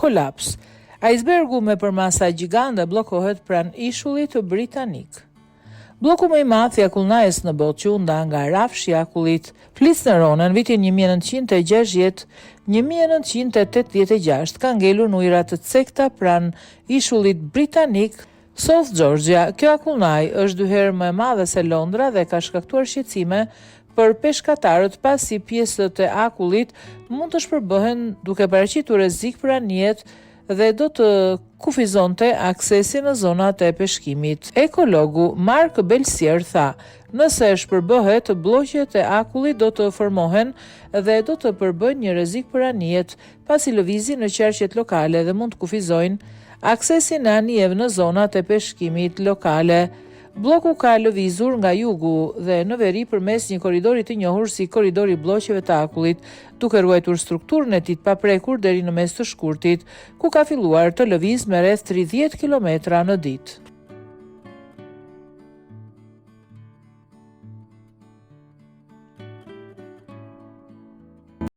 kolaps. Icebergu me përmasa gjigande bllokohet pranë ishullit britanik. Bloku më i madh i akullnajës në botë që u nda nga rafshi i akullit flis në Ronë në vitin 1960-1986 ka ngelur në ujëra të cekta pranë ishullit britanik South Georgia. Kjo akullnaj është 2 herë më e madhe se Londra dhe ka shkaktuar shqetësime për peshkatarët pasi pjesët e akullit mund të shpërbëhen duke paraqitur rrezik për anijet dhe do të kufizonte aksesi në zonat e peshkimit. Ekologu Mark Belsier tha, nëse shpërbëhet, blloqet e akullit do të formohen dhe do të përbëjnë një rrezik për anijet, pasi lëvizin në qarqet lokale dhe mund të kufizojnë aksesin e anijeve në zonat e peshkimit lokale. Bloku ka lëvizur nga jugu dhe në veri përmes një korridori të njohur si korridori i blloqeve të akullit, duke ruajtur strukturën e tij të paprekur deri në mes të shkurtit, ku ka filluar të lëviz me rreth 30 kilometra në ditë.